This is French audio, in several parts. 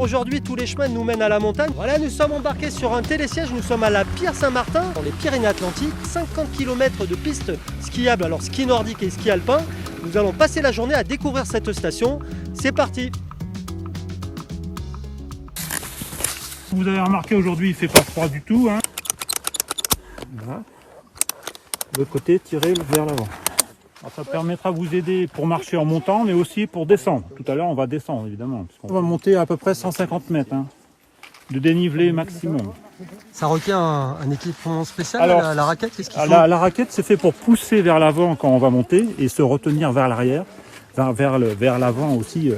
retour aujourd'hui, tous les chemins nous mènent à la montagne. Voilà, nous sommes embarqués sur un télésiège, nous sommes à la Pierre Saint-Martin, dans les Pyrénées-Atlantiques, 50 km de pistes skiables, alors ski nordique et ski alpin. Nous allons passer la journée à découvrir cette station. C'est parti! Vous avez remarqué aujourd'hui, il ne fait pas froid du tout. Hein. Voilà. De l'autre côté, tirez vers l'avant. Ça permettra de vous aider pour marcher en montant, mais aussi pour descendre. Tout à l'heure, on va descendre, évidemment. On va monter à peu près 150 mètres hein, de dénivelé maximum. Ça requiert un équipement spécial, alors, la raquette, qu'est-ce qu'il faut? La raquette, c'est fait pour pousser vers l'avant quand on va monter et se retenir vers l'arrière, vers l'avant aussi,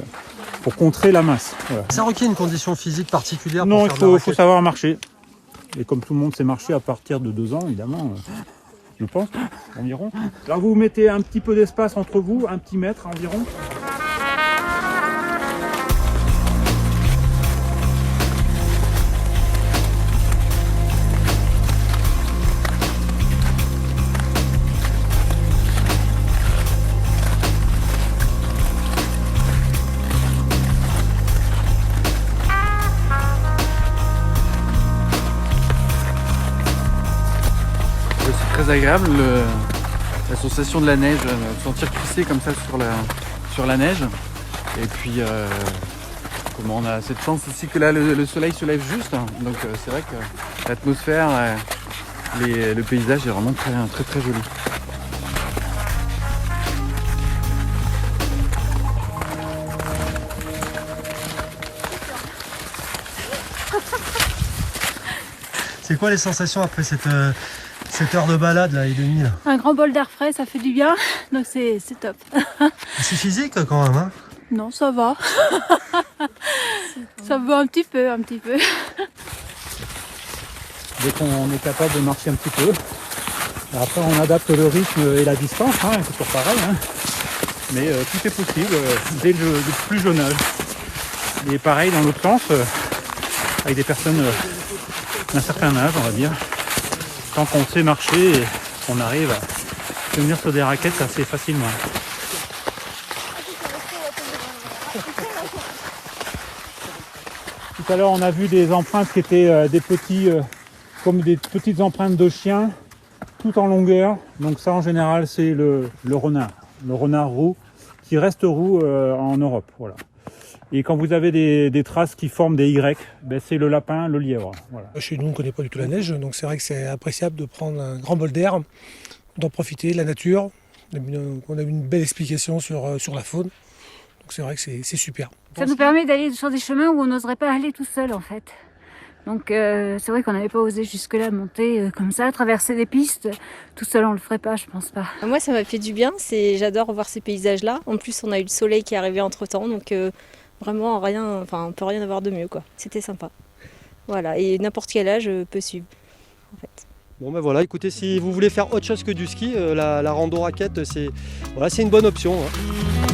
pour contrer la masse. Voilà. Ça requiert une condition physique particulière? Non, pour faire il faut savoir marcher. Et comme tout le monde sait marcher à partir de 2 ans, évidemment, je pense, environ. Alors vous mettez un petit peu d'espace entre vous, 1 petit mètre environ. C'est très agréable, la sensation de la neige, sentir glisser comme ça sur la neige. Et puis, on a cette chance ici que là le soleil se lève juste. Donc c'est vrai que l'atmosphère, le paysage est vraiment très très, très joli. C'est quoi les sensations après cette heure de balade là et demie là? Un grand bol d'air frais, ça fait du bien, donc c'est top. C'est physique quand même, hein? Non, ça va. Ça va un petit peu. Dès qu'on est capable de marcher un petit peu. Après, on adapte le rythme et la distance, hein, c'est toujours pareil. Hein. Mais tout est possible dès le plus jeune âge. Et pareil dans l'autre sens, avec des personnes d'un certain âge, on va dire. Tant qu'on sait marcher et qu'on arrive à tenir sur des raquettes assez facilement. Tout à l'heure, on a vu des empreintes qui étaient comme des petites empreintes de chiens, tout en longueur. Donc ça, en général, c'est le renard roux, qui reste roux en Europe. Voilà. Et quand vous avez des traces qui forment des Y, ben c'est le lapin, le lièvre. Voilà. Chez nous, on ne connaît pas du tout la neige, donc c'est vrai que c'est appréciable de prendre un grand bol d'air, d'en profiter, de la nature. On a eu une belle explication sur la faune, donc c'est vrai que c'est super. Ça nous permet d'aller sur des chemins où on n'oserait pas aller tout seul en fait. Donc c'est vrai qu'on n'avait pas osé jusque-là monter comme ça, traverser des pistes. Tout seul on le ferait pas, je pense pas. Moi ça m'a fait du bien, j'adore voir ces paysages-là. En plus on a eu le soleil qui est arrivé entre-temps, donc vraiment on peut rien avoir de mieux quoi. C'était sympa. Voilà, et n'importe quel âge peut suivre en fait. Bon ben voilà, écoutez, si vous voulez faire autre chose que du ski, la rando raquette, c'est une bonne option. Hein.